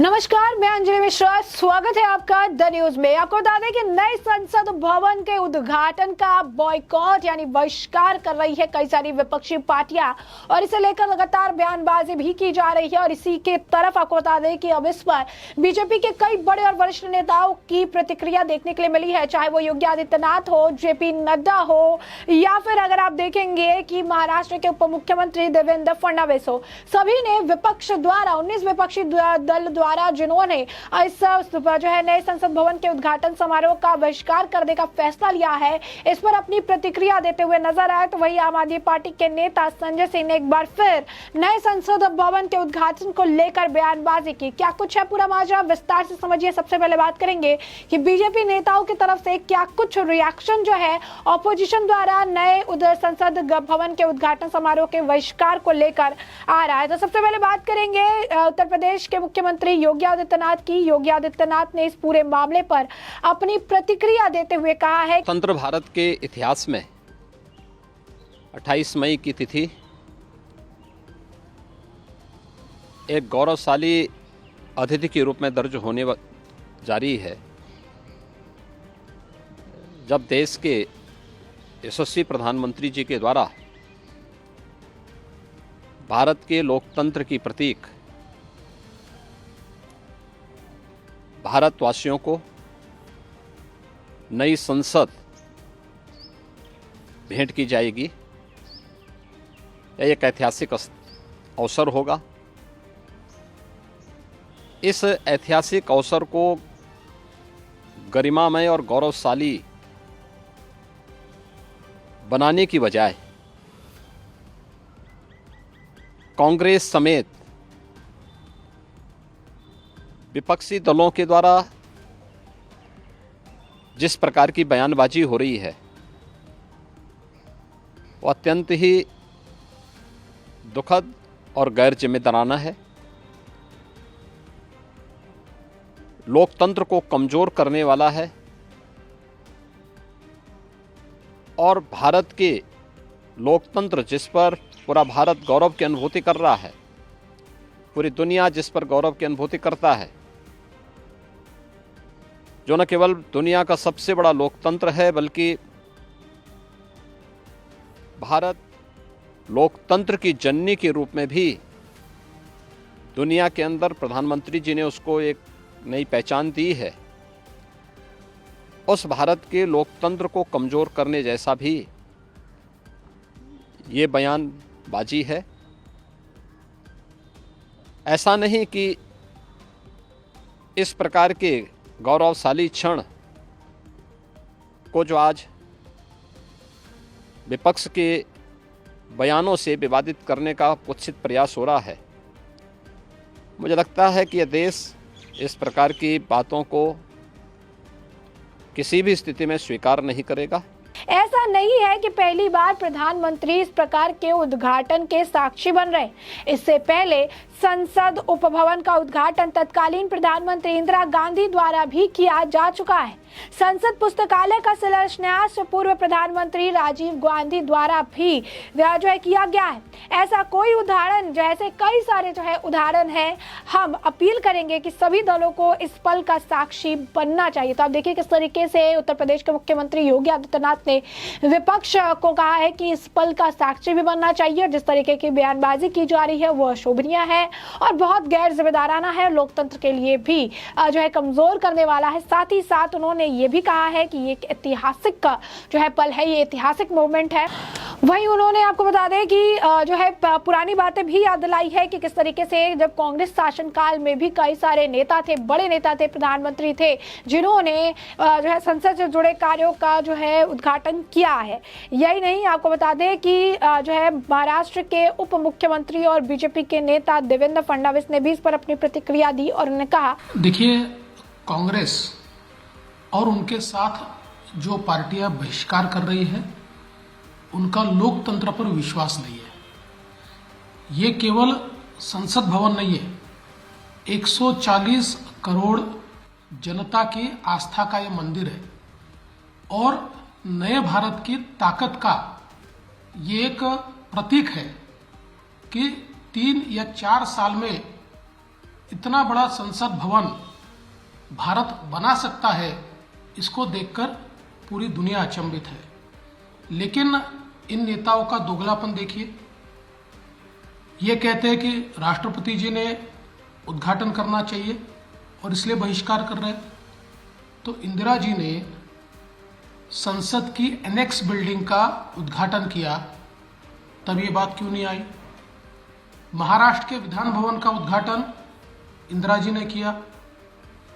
नमस्कार, मैं अंजलि मिश्रा। स्वागत है आपका द न्यूज में। आपको बता दें कि नए संसद भवन के उद्घाटन का बॉयकॉट यानी बहिष्कार कर रही है कई सारी विपक्षी पार्टियां और इसे लेकर लगातार बयानबाजी भी की जा रही है। और इसी के तरफ आपको बता दें कि अब इस पर बीजेपी के कई बड़े और वरिष्ठ नेताओं की प्रतिक्रिया देखने के लिए मिली है, चाहे वो योगी आदित्यनाथ हो, जेपी नड्डा हो, या फिर अगर आप देखेंगे कि महाराष्ट्र के उप मुख्यमंत्री देवेंद्र फडणवीस हो। सभी ने विपक्ष द्वारा 19 विपक्षी दल द्वारा जिन्होंने इस जो है नए संसद भवन के उद्घाटन समारोह का बहिष्कार करने का फैसला लिया है, इस पर अपनी प्रतिक्रिया देते हुए नजर आए। तो वही आम आदमी पार्टी के नेता संजय सिंह ने एक बार फिर नए संसद भवन के उद्घाटन को लेकर बयानबाजी की। क्या कुछ है पूरा माजरा, विस्तार से समझिए। सबसे पहले बात करेंगे कि बीजेपी नेताओं की तरफ से क्या कुछ रिएक्शन जो है ऑपोजिशन द्वारा नए संसद भवन के उद्घाटन समारोह के बहिष्कार को लेकर आ रहा है। तो सबसे पहले बात करेंगे उत्तर प्रदेश के मुख्यमंत्री योगी आदित्यनाथ की। योगी आदित्यनाथ ने इस पूरे मामले पर अपनी प्रतिक्रिया देते हुए कहा है, स्वतंत्र भारत के इतिहास में 28 मई की तिथि एक गौरवशाली अतिथि के रूप में दर्ज होने जा रही है, जब देश के यशस्वी प्रधानमंत्री जी के द्वारा भारत के लोकतंत्र की प्रतीक भारतवासियों को नई संसद भेंट की जाएगी। यह एक ऐतिहासिक अवसर होगा। इस ऐतिहासिक अवसर को गरिमामय और गौरवशाली बनाने की बजाय कांग्रेस समेत विपक्षी दलों के द्वारा जिस प्रकार की बयानबाजी हो रही है वो अत्यंत ही दुखद और गैर जिम्मेदाराना है। लोकतंत्र को कमजोर करने वाला है और भारत के लोकतंत्र जिस पर पूरा भारत गौरव की अनुभूति कर रहा है, पूरी दुनिया जिस पर गौरव की अनुभूति करता है, जो न केवल दुनिया का सबसे बड़ा लोकतंत्र है बल्कि भारत लोकतंत्र की जननी के रूप में भी दुनिया के अंदर प्रधानमंत्री जी ने उसको एक नई पहचान दी है। उस भारत के लोकतंत्र को कमजोर करने जैसा भी ये बयानबाजी है। ऐसा नहीं कि इस प्रकार के गौरवशाली क्षण को जो आज विपक्ष के बयानों से विवादित करने का कुत्सित प्रयास हो रहा है, मुझे लगता है कि यह देश इस प्रकार की बातों को किसी भी स्थिति में स्वीकार नहीं करेगा। ऐसा नहीं है कि पहली बार प्रधानमंत्री इस प्रकार के उद्घाटन के साक्षी बन रहे। इससे पहले संसद उपभवन का उद्घाटन तत्कालीन प्रधानमंत्री इंदिरा गांधी द्वारा भी किया जा चुका है। संसद पुस्तकालय का शिलान्यास पूर्व प्रधानमंत्री राजीव गांधी द्वारा भी जो है किया गया है। ऐसा कोई उदाहरण, जैसे कई सारे जो है उदाहरण है, हम अपील करेंगे कि सभी दलों को इस पल का साक्षी बनना चाहिए। तो आप देखिए किस तरीके से उत्तर प्रदेश के मुख्यमंत्री योगी आदित्यनाथ ने विपक्ष को कहा है कि इस पल का साक्षी भी बनना चाहिए। और जिस तरीके की बयानबाजी की जा रही है वो अशोभनीय है और बहुत गैर जिम्मेदाराना है, लोकतंत्र के लिए भी जो है कमजोर करने वाला है। साथ ही साथ उन्होंने ये भी कहा है कि ये एक ऐतिहासिक जो है पल है, ये ऐतिहासिक मूवमेंट है। वहीं उन्होंने आपको बता दें कि जो है पुरानी बातें भी याद दिलाई है कि किस तरीके से जब कांग्रेस शासनकाल में भी कई सारे नेता थे, बड़े नेता थे, प्रधानमंत्री थे, जिन्होंने जो है संसद से जुड़े कार्यों का जो है उद्घाटन किया है। यही नहीं, आपको बता दें कि जो है महाराष्ट्र के उप मुख्यमंत्री और बीजेपी के नेता देवेंद्र फडणवीस ने भी इस पर अपनी प्रतिक्रिया दी और उन्होंने कहा, देखिए, कांग्रेस और उनके साथ जो पार्टियां बहिष्कार कर रही है उनका लोकतंत्र पर विश्वास नहीं है। ये केवल संसद भवन नहीं है, 140 करोड़ जनता की आस्था का ये मंदिर है और नए भारत की ताकत का ये एक प्रतीक है कि 3 या 4 साल में इतना बड़ा संसद भवन भारत बना सकता है, इसको देखकर पूरी दुनिया अचंभित है। लेकिन इन नेताओं का दोगलापन देखिए। ये कहते हैं कि राष्ट्रपति जी ने उद्घाटन करना चाहिए और इसलिए बहिष्कार कर रहे हैं। तो इंदिरा जी ने संसद की एनेक्स बिल्डिंग का उद्घाटन किया, तब ये बात क्यों नहीं आई? महाराष्ट्र के विधान भवन का उद्घाटन इंदिरा जी ने किया,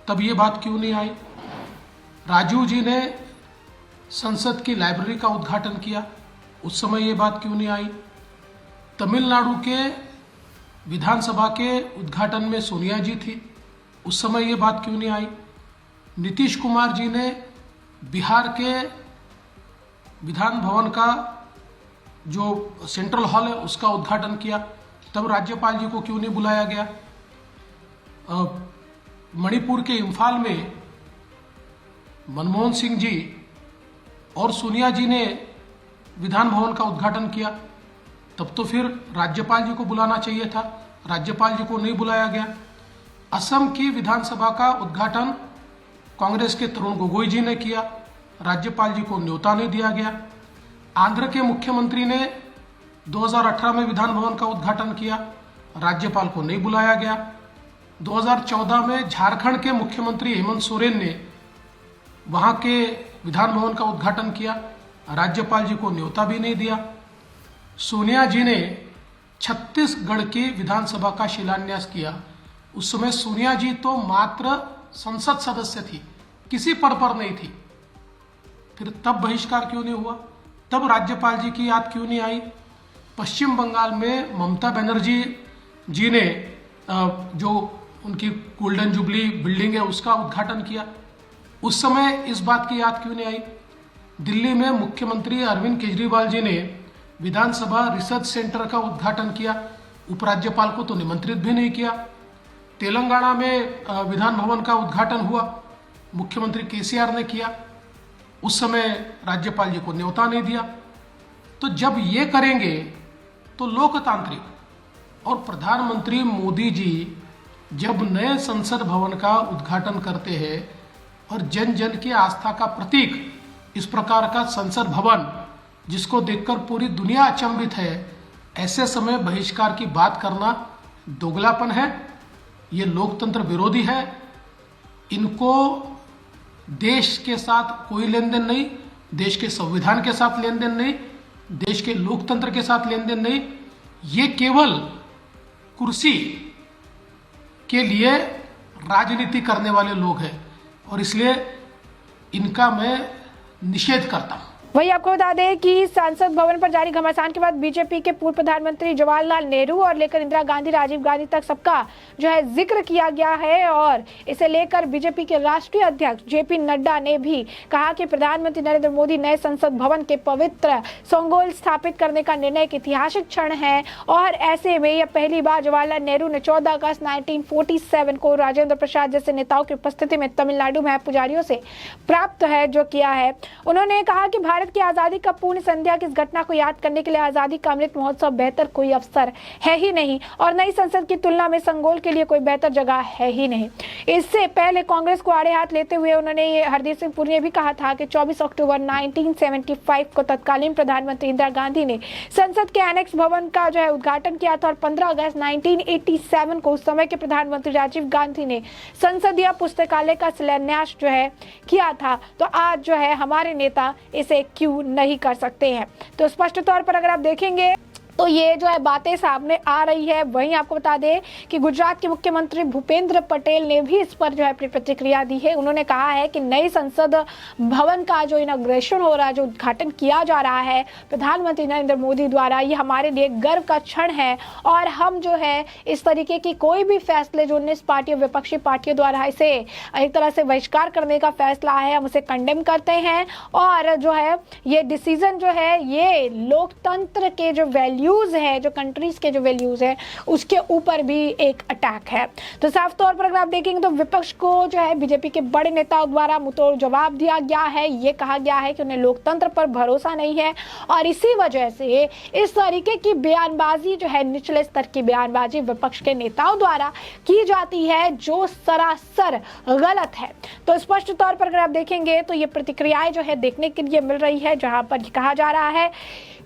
तब ये बात क्यों नहीं आई? राजीव जी ने संसद की लाइब्रेरी का उद्घाटन किया, उस समय ये बात क्यों नहीं आई? तमिलनाडु के विधानसभा के उद्घाटन में सोनिया जी थी, उस समय ये बात क्यों नहीं आई? नीतीश कुमार जी ने बिहार के विधान भवन का जो सेंट्रल हॉल है उसका उद्घाटन किया, तब राज्यपाल जी को क्यों नहीं बुलाया गया? मणिपुर के इम्फाल में मनमोहन सिंह जी और सोनिया जी ने विधान भवन का उद्घाटन किया, तब तो फिर राज्यपाल जी को बुलाना चाहिए था, राज्यपाल जी को नहीं बुलाया गया। असम की विधानसभा का उद्घाटन कांग्रेस के तरुण गोगोई जी ने किया, राज्यपाल जी को न्योता नहीं दिया गया। आंध्र के मुख्यमंत्री ने 2018 में विधान भवन का उद्घाटन किया, राज्यपाल को नहीं बुलाया गया। 2014 में झारखंड के मुख्यमंत्री हेमंत सोरेन ने वहां के विधान भवन का उद्घाटन किया, राज्यपाल जी को न्योता भी नहीं दिया। सोनिया जी ने छत्तीसगढ़ की विधानसभा का शिलान्यास किया, उस समय सोनिया जी तो मात्र संसद सदस्य थी, किसी पद पर नहीं थी, फिर तब बहिष्कार क्यों नहीं हुआ? तब राज्यपाल जी की याद क्यों नहीं आई? पश्चिम बंगाल में ममता बनर्जी जी ने जो उनकी गोल्डन जुबली बिल्डिंग है उसका उद्घाटन किया, उस समय इस बात की याद क्यों नहीं आई? दिल्ली में मुख्यमंत्री अरविंद केजरीवाल जी ने विधानसभा रिसर्च सेंटर का उद्घाटन किया, उपराज्यपाल को तो निमंत्रित भी नहीं किया। तेलंगाना में विधान भवन का उद्घाटन हुआ, मुख्यमंत्री केसीआर ने किया, उस समय राज्यपाल जी को न्योता नहीं दिया। तो जब ये करेंगे तो लोकतांत्रिक और प्रधानमंत्री मोदी जी जब नए संसद भवन का उद्घाटन करते हैं और जन जन की आस्था का प्रतीक इस प्रकार का संसद भवन जिसको देखकर पूरी दुनिया अचंभित है, ऐसे समय बहिष्कार की बात करना दोगलापन है, ये लोकतंत्र विरोधी है। इनको देश के साथ कोई लेन देन नहीं, देश के संविधान के साथ लेन देन नहीं, देश के लोकतंत्र के साथ लेन देन नहीं, ये केवल कुर्सी के लिए राजनीति करने वाले लोग हैं और इसलिए इनका मैं निषेध करता हूं। वही आपको बता दें कि संसद भवन पर जारी घमासान के बाद बीजेपी के पूर्व प्रधानमंत्री जवाहरलाल नेहरू और लेकर इंदिरा गांधी, राजीव गांधी तक सबका जो है जिक्र किया गया है और इसे लेकर बीजेपी के राष्ट्रीय अध्यक्ष जेपी नड्डा ने भी कहा कि प्रधानमंत्री नरेंद्र मोदी नए संसद भवन के पवित्र संगोल स्थापित करने का निर्णय एक ऐतिहासिक क्षण है और ऐसे में यह पहली बार जवाहरलाल नेहरू ने 14 अगस्त 1947 को राजेंद्र प्रसाद जैसे नेताओं की उपस्थिति में तमिलनाडु में पुजारियों से प्राप्त है जो किया है। उन्होंने कहा कि भारत की आजादी का पूर्ण संध्या की इस घटना को याद करने के लिए आजादी का अमृत महोत्सव बेहतर कोई अवसर है ही नहीं और नई संसद की तुलना में संगोल के लिए कोई बेहतर जगह है ही नहीं। इससे पहले कांग्रेस को आड़े हाथ लेते हुए उन्होंने हरदीप सिंह पुरी ने भी कहा था कि 24 अक्टूबर 1975 को तत्कालीन प्रधानमंत्री इंदिरा गांधी ने संसद के एनेक्स भवन का जो है उद्घाटन किया था और 15 अगस्त 1987 को उस समय के प्रधानमंत्री राजीव गांधी ने संसदीय पुस्तकालय का शिलान्यास जो है किया था। तो आज जो है हमारे नेता इसे क्यों नहीं कर सकते हैं? तो स्पष्ट तौर पर अगर आप देखेंगे तो ये जो है बातें सामने आ रही है। वहीं आपको बता दें कि गुजरात के मुख्यमंत्री भूपेंद्र पटेल ने भी इस पर जो है अपनी प्रतिक्रिया दी है। उन्होंने कहा है कि नई संसद भवन का जो इनॉग्रेशन हो रहा है, जो उद्घाटन किया जा रहा है प्रधानमंत्री नरेंद्र मोदी द्वारा, ये हमारे लिए गर्व का क्षण है और हम जो है इस तरीके की कोई भी फैसले जो 19 पार्टियों विपक्षी पार्टियों द्वारा इसे एक तरह से बहिष्कार करने का फैसला है, हम उसे कंडेम करते हैं और जो है ये डिसीजन जो है ये लोकतंत्र के जो वैल्यू वैल्यूज है, जो कंट्रीज के जो वैल्यूज है उसके ऊपर भी एक अटैक है। तो साफ तौर पर अगर आप देखेंगे तो विपक्ष को जो है बीजेपी के बड़े नेताओं द्वारा मुंहतोड़ जवाब दिया गया है। ये कहा गया है कि उन्हें लोकतंत्र पर भरोसा नहीं है और इसी वजह से इस तरीके की बयानबाजी जो है, निचले स्तर की बयानबाजी विपक्ष के नेताओं द्वारा की जाती है, जो सरासर गलत है। तो स्पष्ट तौर पर अगर आप देखेंगे तो ये प्रतिक्रियाएं जो है देखने के लिए मिल रही है, जहां पर कहा जा रहा है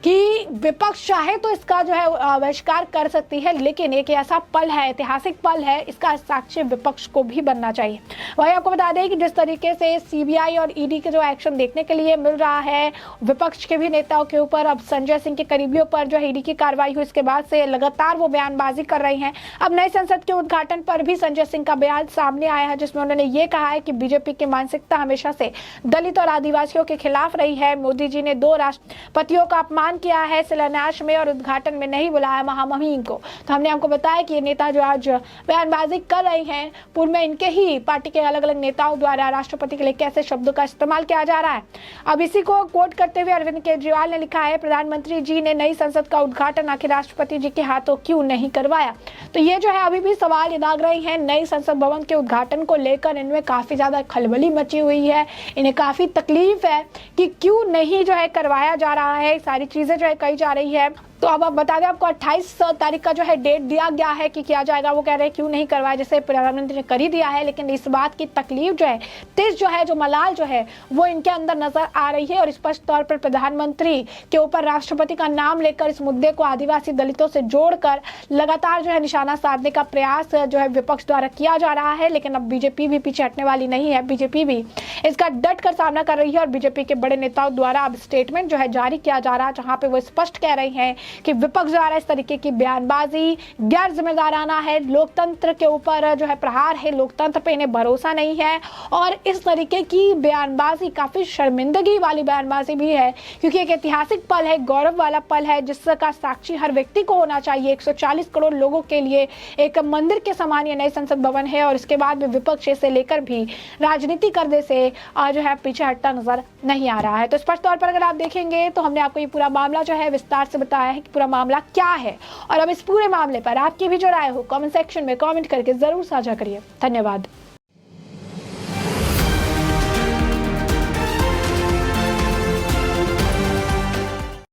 कि विपक्ष चाहे तो इसका जो है बहिष्कार कर सकती है, लेकिन एक ऐसा पल है, ऐतिहासिक पल है, इसका साक्षी विपक्ष को भी बनना चाहिए। वही आपको बता दें कि जिस तरीके से सीबीआई और ईडी के जो एक्शन देखने के लिए मिल रहा है विपक्ष के भी नेताओं के ऊपर, अब संजय सिंह के करीबियों पर जो ईडी की कार्रवाई हुई, इसके बाद से लगातार वो बयानबाजी कर रही हैं। अब नए संसद के उद्घाटन पर भी संजय सिंह का बयान सामने आया है, जिसमें उन्होंने ये कहा है कि बीजेपी की मानसिकता हमेशा से दलित और आदिवासियों के खिलाफ रही है। मोदी जी ने 2 राष्ट्रपतियों का अपमान किया है, शिलान्यास में और उद्घाटन में नहीं बुलाया महामहिम को। तो हमने आपको बताया कि ये नेता जो आज बयानबाजी कर रहे हैं, पूर्व में इनके ही पार्टी के अलग अलग नेताओं द्वारा राष्ट्रपति के लिए कैसे शब्दों का इस्तेमाल किया जा रहा है। अब इसी को कोट करते हुए अरविंद केजरीवाल ने लिखा है, प्रधानमंत्री जी ने नई संसद का उद्घाटन आखिर राष्ट्रपति जी के हाथों क्यों नहीं करवाया। तो ये जो है अभी भी सवाल दाग रहे हैं नई संसद भवन के उद्घाटन को लेकर। इनमें काफी ज्यादा खलबली मची हुई है, इन्हें काफी तकलीफ है कि क्यों नहीं जो है करवाया जा रहा है, सारी चीजें जो है कही जा रही है। तो अब आप बता दें, आपको 28 तारीख का जो है डेट दिया गया है कि किया जाएगा। वो कह रहे हैं क्यों नहीं करवाया, जैसे प्रधानमंत्री ने कर ही दिया है, लेकिन इस बात की तकलीफ जो है, तिस जो है, जो मलाल जो है वो इनके अंदर नजर आ रही है। और स्पष्ट तौर पर प्रधानमंत्री के ऊपर राष्ट्रपति का नाम लेकर इस मुद्दे को आदिवासी दलितों से जोड़कर लगातार जो है निशाना साधने का प्रयास जो है विपक्ष द्वारा किया जा रहा है। लेकिन अब बीजेपी भी पीछे हटने वाली नहीं है, बीजेपी भी इसका डट कर सामना कर रही है। और बीजेपी के बड़े नेताओं द्वारा अब स्टेटमेंट जो है जारी किया जा रहा है, जहां पे वो स्पष्ट कह रही है कि विपक्ष द्वारा इस तरीके की बयानबाजी गैर जिम्मेदाराना है, लोकतंत्र के ऊपर जो है प्रहार है, लोकतंत्र पे इन्हें भरोसा नहीं है। और इस तरीके की बयानबाजी काफी शर्मिंदगी वाली बयानबाजी भी है, क्योंकि एक ऐतिहासिक पल है, गौरव वाला पल है, जिसका साक्षी हर व्यक्ति को होना चाहिए। 140 करोड़ लोगों के लिए एक मंदिर के समान ये नई संसद भवन है। और इसके बाद में विपक्ष से लेकर भी राजनीति करने से जो है पीछे हटता नजर नहीं आ रहा है। तो स्पष्ट तौर पर अगर आप देखेंगे तो हमने आपको ये पूरा मामला जो है विस्तार से बताया है कि पूरा मामला क्या है। और अब इस पूरे मामले पर आपकी भी जो राय हो कमेंट सेक्शन में कमेंट करके जरूर साझा करिए। धन्यवाद।